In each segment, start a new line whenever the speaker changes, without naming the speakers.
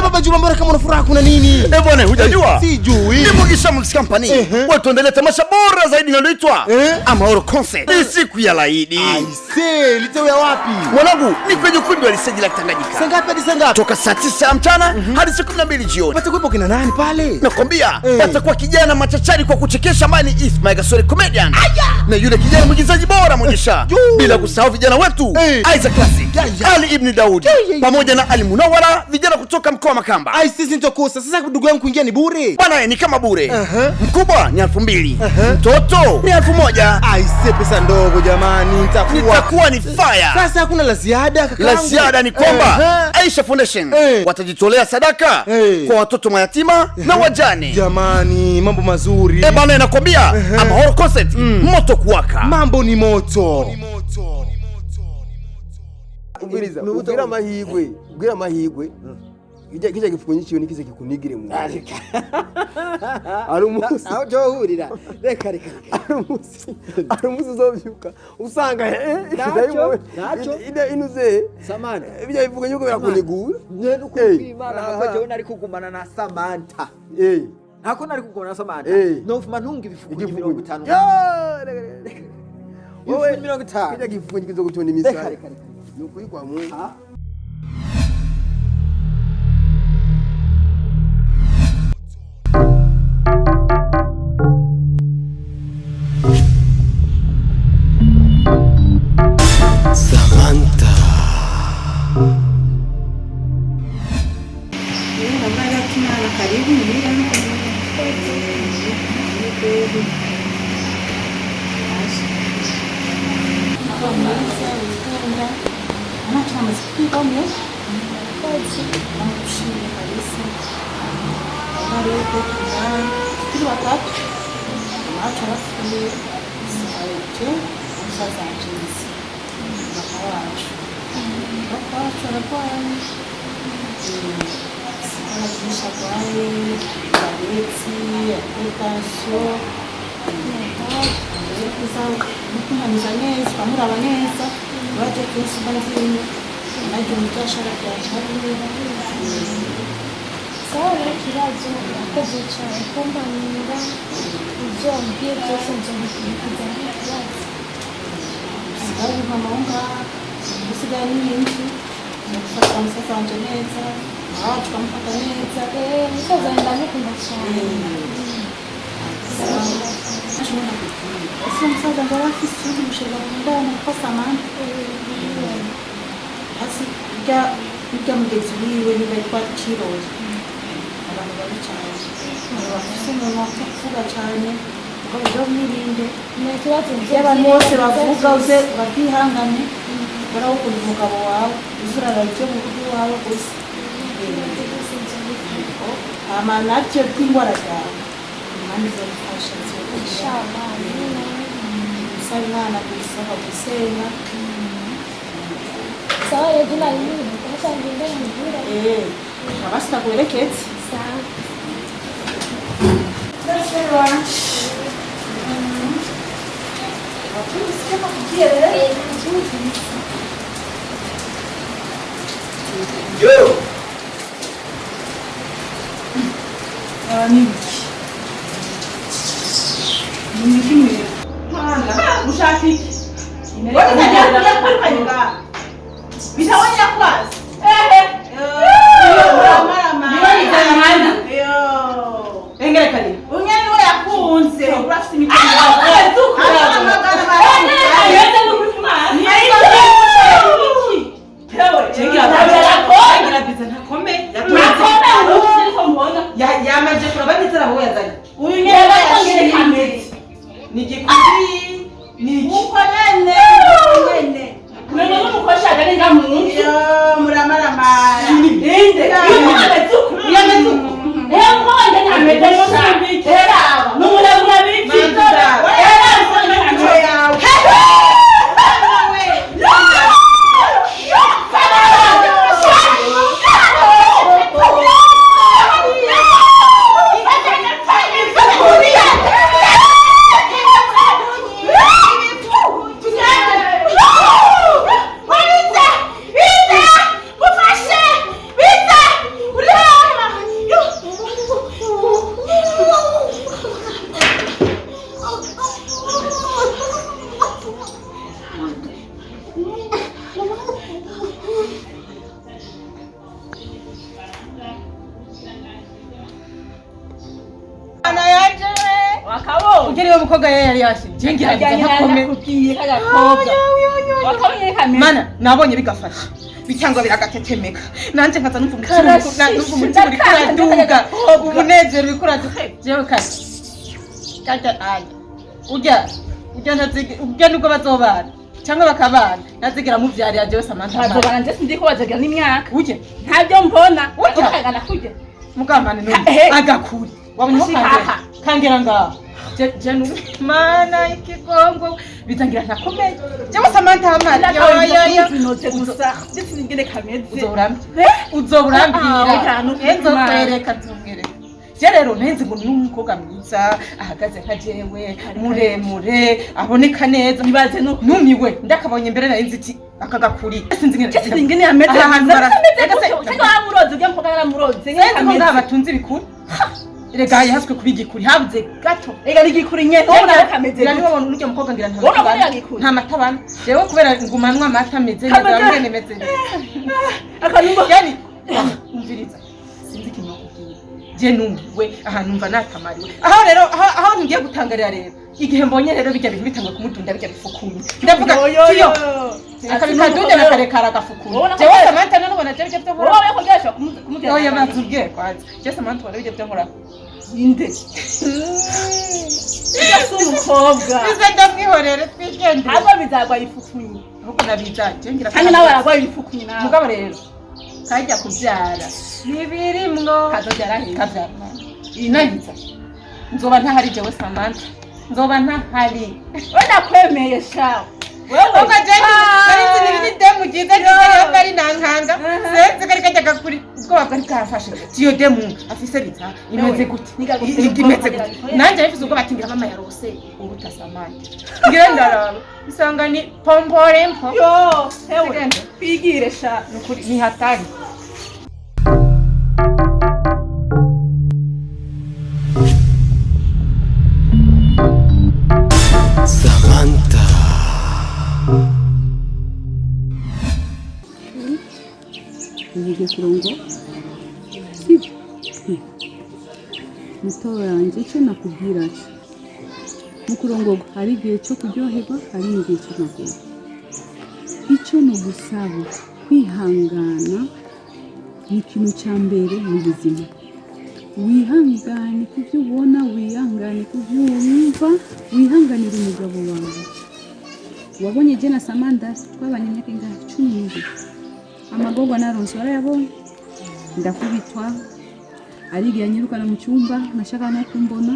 baba Juma, mbona kama una furaha kuna nini?
Bwana hujajua?
Sijui.
Ni Mugisha Music Company. Watu endelea tamasha bora zaidi linaloitwa Amahoro Concert. Ni siku ya laidi.
Aise, litawa wapi?
Mwanangu, ni kwenye ukumbi wa Liseji la Tanganyika.
Saa ngapi hadi saa ngapi?
Toka saa 9 mchana hadi saa 12 jioni.
Patakuwepo kina nani pale?
Nakwambia, patakuwa kijana machachari kwa kuchekesha ambaye ni Ismail Gasore comedian. Na yule kijana mwigizaji bora Mugisha. Bila kusahau vijana wetu Isaac Classic, Ali Ibn Daudi pamoja na Ali Munawara, vijana kutoka mkoa wa Makamba.
Sisi nitokosa. Sasa ndugu yangu kuingia ni bure.
Bwana ni kama bure. Mkubwa ni 2000. Mtoto ni 1000.
Aise, pesa ndogo jamani,
nitakuwa ni fire.
Sasa hakuna la ziada kaka.
La ziada ni kwamba Aisha Foundation watajitolea sadaka kwa watoto mayatima na wajane.
Jamani, mambo mazuri.
Bwana nakwambia, Amahoro Concert moto kuwaka.
Mambo ni moto.
Ubwira amahigwe kija gifunyiciyo nikize kikunigire mu ari umunsi
aho jo hurira reka
ari umunsi uzovyuka usanga
nacho
inuze
Samantha
bijya bivuga yuko birakunigura
nene ukwimana hako je nari kugumana na Samantha hako nari kugumana na Samantha no fuma ntunga ibifuko 50
wowe
50
kija gifuko kizogutona imisaya nukuri kwa Mungu.
Samantha.
Namara tunana karibu nira
Anacho masikio ni kazi na kushindwa kabisa. Bado yuko kwa kila wakati. Anacho rafiki sio sasa jinsi. Bakawacho anakuwa anajimisha kwa diabeti, hypertension, kumaniza neza, pamuraba neza, baje kenshi bazini, naje mutashara byashariye.
Sawa kibazo akoze cyane kumbanira ibyo mbye byose nzobikurikiza kibazo.
Sababu mama unga usigaye nyinshi, nafata msasa wanje neza, watu kamfata neza.
Msaza ndamukunda cyane.
Sasa msaza ngara afisi mshega ndana kwa Samantha. Hasi ika mugezi wiwe niba kwa Kirozi. Abantu bari cyane. Abafise umuntu wakuvuga cyane. Ngo byo mwirinde. Abantu bose bavuga uze bakihangane. Barawukunda umugabo wawe. Uzura rajyo mu rugo wawe gusa. Amanatyo kwingwara cyane. Mani zofasha
inshallah.
Sana kusaba kusema.
Sawa yajina yini kwa ngende mjura.
Abasta kuelekeza.
Sawa.
Sawa. Kama kiere.
Yo.
Nini? Ushafiki. Bitawanya class. Engere kali. Unyani we yakunze. Urafite imikino. Yamaje kurabagitira aho yazanye. Uyu nyene yashimye. Nigikuzi ni uko nene. Mwenye n'umukosha gari ngamunsi.
ugere yo mukobwa yari yashije ngira
nakubwiye kagakobwa wakabonye kamera
mana nabonye bigafasha bitangwa biragatetemeka nanje nkaza numva umutima uri kuraduga umunezero uri kuraduga jewe kandi kata aya ujya nubwo bazobana cyangwa bakabana nazigira mu vyari yaje Samantha
bazobana nje sindi ko bazagira n'imyaka
uje
ntabyo mbona bakagana kuje
mukamane none agakuri wabonye kangera ngaho jenu mana ikigongo bitangira ntakomeye cyangwa Samantha hamari yo
binoze gusa nditsingire kameze
uzoburambira enzo kwereka tumwereka je rero ntenzi ngo n'umukobwa mwiza ahagaze nka jewe muremure aboneka neza nibaze no numiwe ndakabonye mbere na inziti akagakuri sinzi ngene ameze ahantu cyangwa amuroze ujya mukobwa yaramuroze nkameze abatunzi bikuri Erega yahaswe kubigikuri habuze gato. Ega ligikuri nyene ubona kameze. Nani wabona uryo mukobwa ngira nta matabana. Jewe kubera ngumanwa amata meze neza ngene meze. Akanumba yani umviriza. Sinzi kinyo kubwira. Je numwe ahantu mva natamariwe. Aho rero aho ngiye gutangarira rero. Igihe mbonye rero bijya bintu bitangwe kumutunda bijya bifukunye. Ndavuga tiyo. Akabikadunja nakarekara gafukunye. Jewe Samantha none ubona je bijya byo nkora. Wowe kogesha kumutera. Oya batubwiye kwanza. Je Samantha ubona bijya byo nkora. Inde. Umukobwa. Bize ndamwihorere twigende. Abo bizagwa ifukunye. Nuko nabizaje ngira kandi nawe aragwa ifukunye nawe. Mugabo rero kajya kubyara. Nibirimwo kazobyara he? Kabyara. Inayiza. Nzoba ntahari jewe Samantha. Nzoba ntahari. Wenda kwemeye shawo. Wewe ukajeni ari nzi demu gize gize ari nankanga senze kari kajya gakuri ubwo bari kafashe tiyo demu afise rita imeze gute imeze gute nanje yifuza ubwo batingira mama yarose uruta Samantha ngira ndaraba isanga ni pomporempo yo hewe kwigire sha nukuri ni hatari
Samantha
Nige kurongo sibyo mutoya wanje cyo nakubwira mu kurongo hari igihe cyo kuryoherwa hari igihe cyo nakubwira icyo no gusaba kwihangana ni ikintu cya mbere mu buzima wihangane kubyo ubona wihangane kubyo wumva wihanganira umugabo wawe wabonye je na Samantha twabanye imyaka ingahe 10 amagogo naronse warayabonye ndakubitwa arigiye anyirukana mu cyumba nashaka no kumbona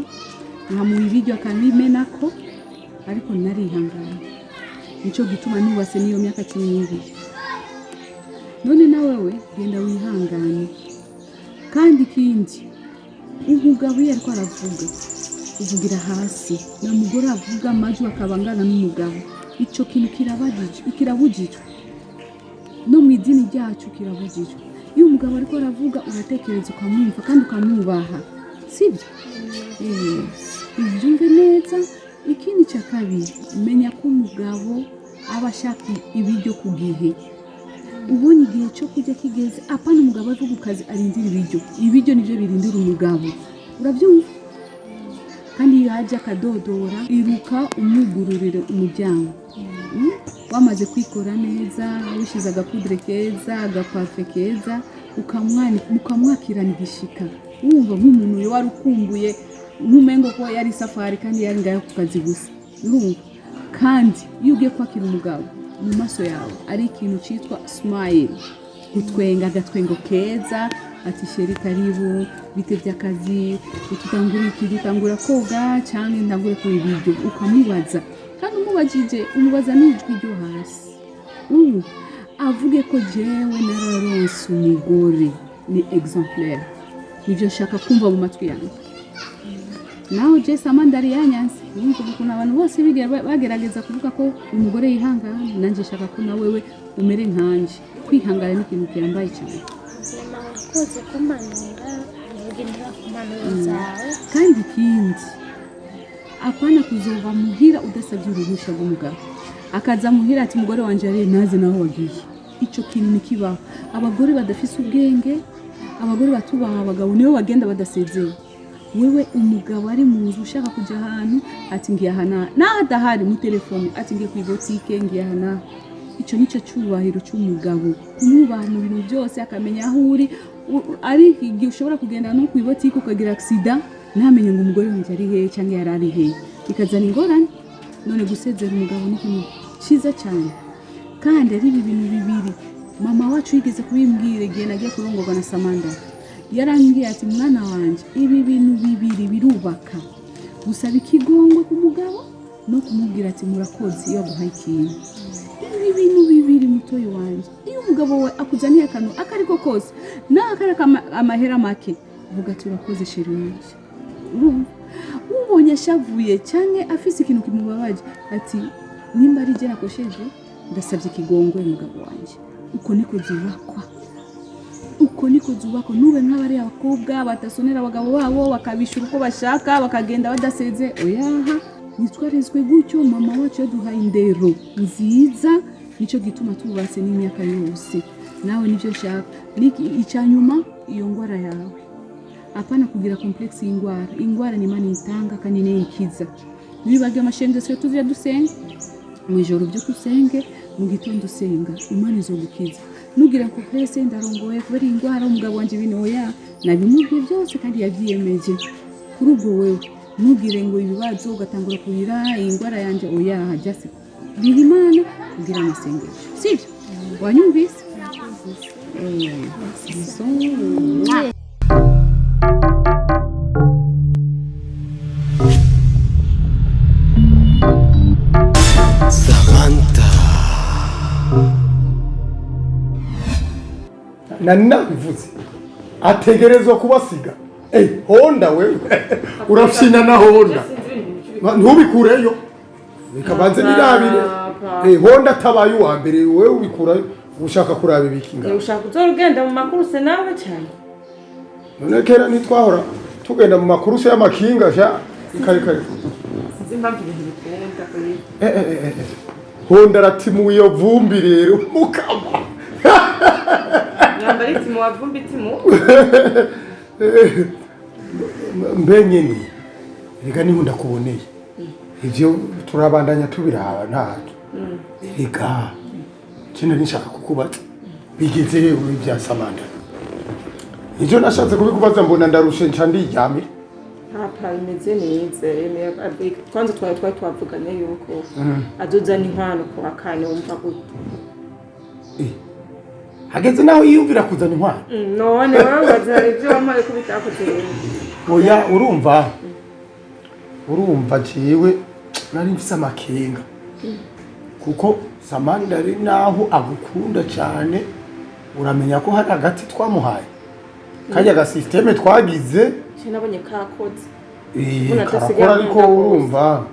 nkamuha ibiryo akanimenako ariko narihangana nico gituma niwase niyo myaka 12 none nawewe genda wihangane kandi kindi umugabo yariko aravuga uvugira hasi na mugore avuga amajwi akabangana n'umugabo ico kintu kirabujijwe no mu idini ryacu kirabujijwe iyo umugabo ariko aravuga uratekereza ukamwumva kandi ukamwubaha sibyo ibyumve neza ikindi cya kabiri menya ko umugabo aba ashaka ibiryo ku gihe ubonye igihe cyo kurya kigeze apana umugabo avuga ukazi arindira ibiryo nivyo birindira umugabo urabyumva kandi iyo haje akadodora iruka umugururire umuryango wamaze kwikora neza wishiza agapudre keza agapafe keza ukamwakirana igishika wumva nk'umuntu wari ukumbuye nkumengo ko yari safari kandi yari ngayo ku kazi gusa urumva kandi iyo ugiye kwakira umugabo mu maso yawe ari ikintu cyitwa smile gutwenga agatwengo keza ati sheri karibu bite by'akazi utangura koga cyangwa ntangure ku ibiryo ukamubaza kandi umubaza n'ijwi ryo hasi avuge ko jewe nararonse umugore ni exemplaire nivyo nshaka kumva mu matwi yanjye naho je Samantha ari yanyanse yumva ko abantu bose bagerageza kuvuga ko umugore yihangana nanje shaka ko na wewe umere nkanje kwihangana ni ikintu cyambaye cyane
koze kumanura ugendera kumanura zawe
kandi kindi apana kuzova muhira udasabye uruhusha rw'umugabo akaza muhira ati umugore wanje ari naze naho wagiye ico kintu nikibaho abagore badafise ubwenge abagore batubaha abagabo nibo bagenda badasezeye wewe umugabo ari mu nzu ushaka kujya ahantu ati ngiye aha n'adahari mu telefone ati ngiye ku botike ngiye aha. Icyo nicyo cyubahiro cy'umugabo, kumwubaha mu bintu byose, akamenya aho uri. Ari igihe ushobora kugenda no ku botike ukagira accident ntamenye ngo umugore wanjye ari hehe cyangwa yari ari hehe, bikazana ingorane. None gusezera umugabo ni ikintu cyiza cyane, kandi ari ibintu bibiri mama wacu yigeze kubimbwira igihe nagiye kurongorwa na Samantha. Yarambwiye ati mwana wanjye, ibi bintu bibiri birubaka, gusaba ikigongwe ku mugabo no kumubwira ati murakoze iyo aguhaye ikintu. Ibi bintu bibiri mutoyi wanjye, iyo umugabo we akuzaniye akantu akariko kose n'akaraka amahera make, vuga ati urakoze sheri wanjye. Ubonye ashavuye cyane afise ikintu kimubabaje ati nimba ari jye nakosheje ndasabye ikigongwe umugabo wanjye. Uko niko zubakwa, uko niko zubakwa. Nube nk'abari abakobwa batasonera abagabo babo bakabishura uko bashaka bakagenda badaseze. Oyaha, nitwarizwe gutyo. Mama wacu yaduhaye indero nziza, nicyo gituma tubatse n'imyaka yose. Nawe nibyo nshaka. Icyanyuma iyo ngwara yawe, apana kugira complex y'ingwara. Ingwara ni Imana itanga kandi ni ikiza. Nibage amashengesho tuzya dusenga mu ijoro byo kusenge, mu gitondo senga, Imana izogukiza. Nugira ko presse ndarongoye kubera ingwara umugabo wanje binoya, nabimubwiye byose kandi yabyiyemeje. Kuri ubwo wewe nugire ngo ibibazo ugatangura kurira ingwara yanje, oya just biri Imana kugira amasengesho, sibyo? Wanyumvise?
Samantha.
Nanabivuze ategerezwa kubasiga. Honda wewe urafyina na Honda ntubikureyo bikabanze birabire. Honda tabaye uwa mbere wewe ubikurayo ushaka kuraba ibikinga.
Ushaka kuzorugenda mu makuruse nawe cyane.
None kera nitwahora tugenda mu makuruse y'amakinga sha kare.
Sinzi impamvu ibintu bikunda kuri.
Honda ratimu iyo vumbi rero mukama.
Nyambari timu wa vumbi timu.
Mbenye ni reka niho ndakuboneye ivyo turabandanya tubiraba ntacyo. Reka kino nishaka kukubaza bigeze rero ibya Samantha. Ivyo nashatse kubikubaza mbona ndarushe nca ndiryamye.
Hapa imeze neza kwanza twari twavuganye yuko azozana inkwano ku wakane wumva gute.
Hageze naho yiyumvira kuzana inkwano.
None wabaza ibyo wamaye kubitakoze.
Oya urumva jewe nari mfise amakenga kuko Samantha ari naho agukunda cyane, uramenya ko hari agati twamuhaye kajya ga systeme twagize
nabonye kakoze.
Karakora ariko urumva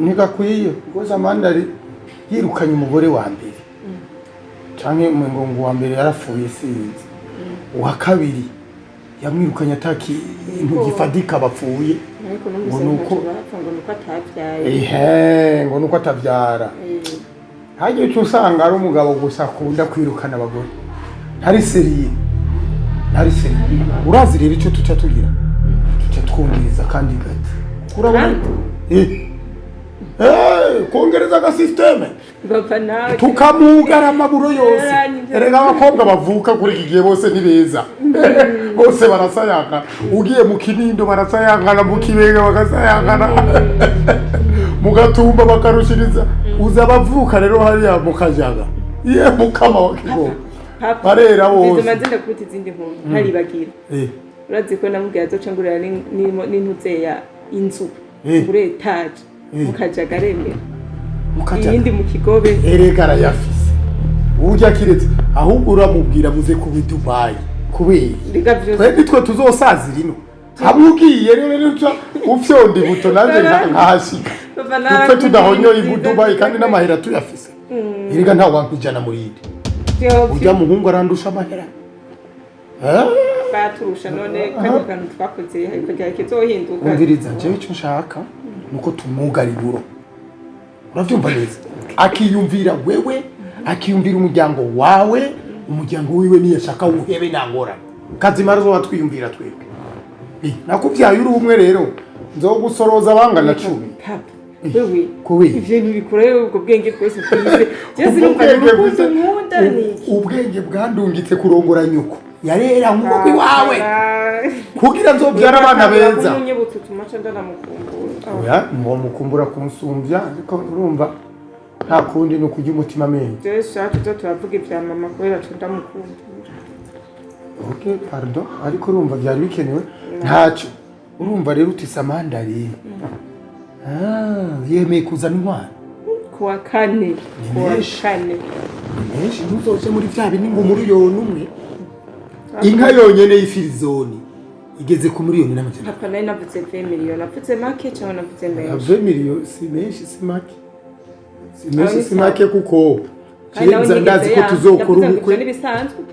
ntigakwiye kuko Samantha ari yirukanye umugore wa mbere canke ngo wa mbere yarapfuye sinzi, uwa kabiri yamwirukanye ataki ntugifadika bapfuye ngo nuko atavyara. Ngo nuko atavyara. Haje cyo usanga ari umugabo gusa akunda kwirukana abagore. Ntari seriye. Urazi rero icyo tuca tugira twongereza kandi gati kurabona kongereza ga systeme tukamugara amaburo yose. Erega abakobwa bavuka kuri igihe bose nibeza bose barasayangana. Ugiye mu Kinindo barasayangana, mu Kibega bakasayangana, mu Gatumba bakarushiriza. Uza bavuka rero hariya mu Kajaga mukama wa Kigo barera bose.
Mazenda kuti izindi nkuru ntari bagira. Urazi ko namubwiye azocangurira n'intuze ya inzu kuri etage mu Kajaga remera. Iyindi mu Kigobe
erega arayafise ujya kiretse ahubwo uramubwira muze ku Dubai kubera twebwe twe tuzosazira ino abugiye rero ufyondi buto nanje nkahashika twe tudahonyoye i Dubai kandi n'amahera tuyafise. Erega nta wankijana muri indi ujya muhungu arandusha amahera
baturusha. None kandi twakoze kugira kizohinduka.
Umviriza je cyo nshaka nuko tumugariburo. Uravyumva neza akiyumvira wewe, akiyumvira umuryango wawe, umuryango wiwe niye shaka uhebe nangora kazimara zo watwiyumvira twebwe. nakubyaye uri umwe rero nzogusoroza bangana 10
wewe
kubi
ivyo ntibikore ubwo bwenge bwose bwize Jesse numva n'urukundo nkunda ni
ubwenge bwandungitse kurongora nyuko yarera nk'uko iwawe kugira nzobyara abana beza
unyibutse tumacha ndanamukumbura
oya ngo mukumbura kunsumbya ariko urumva nta kundi no kujya umutima menye
Jesse tuzo turavuga ivya mama kubera ndamukunda
okay pardon ariko urumva byari bikenewe ntacyo urumva rero uti Samandari yemeye kuzana intwaro
kuwa kane
menshi ntuzoje muri vya bini ngo muri yone umwe inka yonyene y'ifirizoni igeze ku miliyoni n'amajana
papa nayo navuze 20 miliyoni navuze make cyangwa navuze menshi
20 miliyoni si menshi si make si menshi si make kuko kirenza ndazi ko tuzokora ubukwe
n'ibisanzwe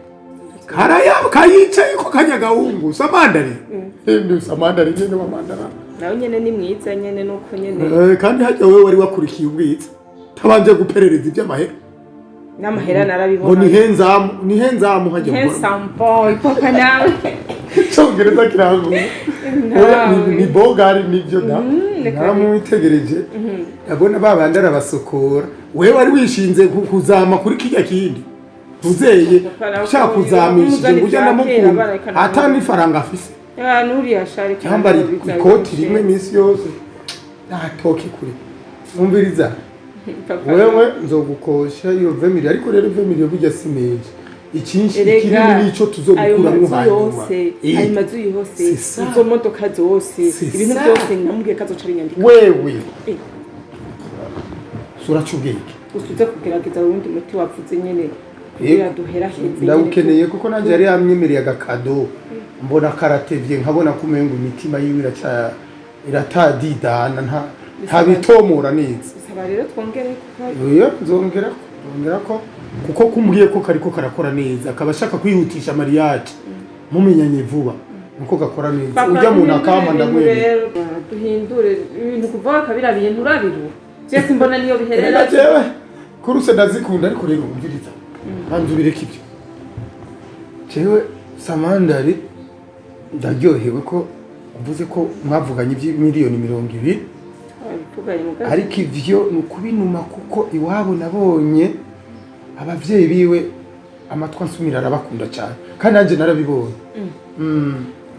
karayabo kayicaye ko kanyagahungu Samandari ndi Samandari nyene wa Mandara
nawe nyene ni mwiza nyene nuko nyene
kandi hajya wewe wari wakurikiye ubwitsa tabanje guperereza iby'amahera
n'amahera narabibona
ngo ni henzamu hajya
ngo handsome boy papa nawe
cyongereza kirango ni bogari nibyo da naramwitegereje abona babandara basokora wewe wari wishinze kuzama kuri kijya kindi tuzeye shaka kuzamishije ngujya namukunda atani faranga afise
ya nuri yashari
cyambari ikoti rimwe misi yose natoke kuri umviriza wewe nzogukosha iyo 20 miliyoni ariko rero 20 miliyoni bijya simeje ikinshi kinini nico tuzogukura mu hanyuma
ayo mazu yose izo modoka zose ibintu byose namubwiye kazoca binyandika
wewe sura cubweke
usuze kugerageza urundi muti wavuze nyene kugira duhera heze
ndawukeneye kuko nanje yari yamyemereye agakado mbona karatevye nkabona kumenga imitima yiwe iratadidana nta bitomora neza
saba rero twongere kuko
oya nzongera ko kuko kumbwiye ko kariko karakora neza akabashaka kwihutisha mariage mumenyanye vuba nuko gakora neza ujya mu nakama ndagwene
duhindure ibintu kuvuga kabira bintu urabiru Jesse mbona niyo biherera
jewe kuruse ndazikunda ariko rero umviriza banzu bireka ibyo jewe Samandari ndaryohewe ko uvuze ko mwavuganye iby'imiliyoni 20 ariko ivyo nukubinuma kuko iwabo nabonye abavyeyi biwe amatwa nsumira arabakunda cyane kandi nanje narabibonye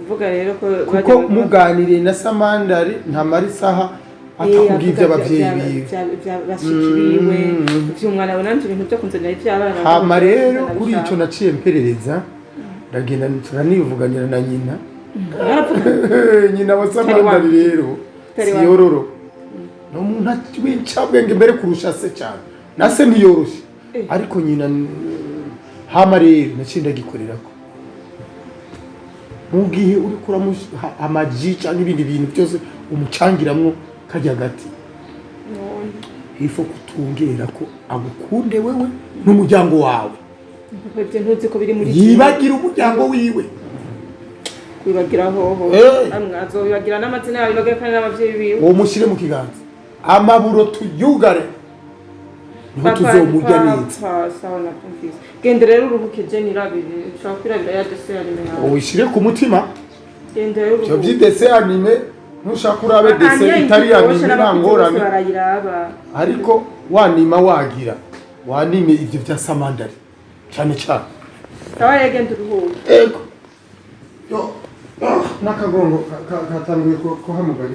uvuga rero
kuko muganiriye na Samandari nta marisaha atakubwiye iby'abavyeyi biwe
bashikiriwe ivy'umwana bonanje ibintu byo kunzanira ivy'abana
hama rero kuri ico naciye mperereza ndagenda turanivuganira na nyina nyina wa Samandari rero siyororo no muntu w'incabwenge mbere kurusha se cyane nase ntiyoroshe ariko nyina hama rero nacinda gikorerako mu gihe uri kuramusha amaji cyangwa ibindi bintu byose umucangiramwo kajya gati ifo kutungera ko agukunde wewe n'umuryango wawe
ntuzi ko biri muri
yibagira umuryango wiwe
kwibagira hoho amwazo bibagira n'amazina yawe bibagira kandi n'abavyeyi biwe
uwo mushyire mu kiganza amaburo tuyugare niho tuzomujya neza
sawa nakumvise gende rero uruhuke Jenny rabiri ushaka kwirabira ya dese anime yawe
uyishire ku mutima
gende rero
cyo by'idese anime ntushaka urabe dese itari anime nangorane ariko wanima wagira wanime ivyo bya Samandari cyane cyane
sawa yagende uruhuke
ego yo nakagongo katanguye ko hamugari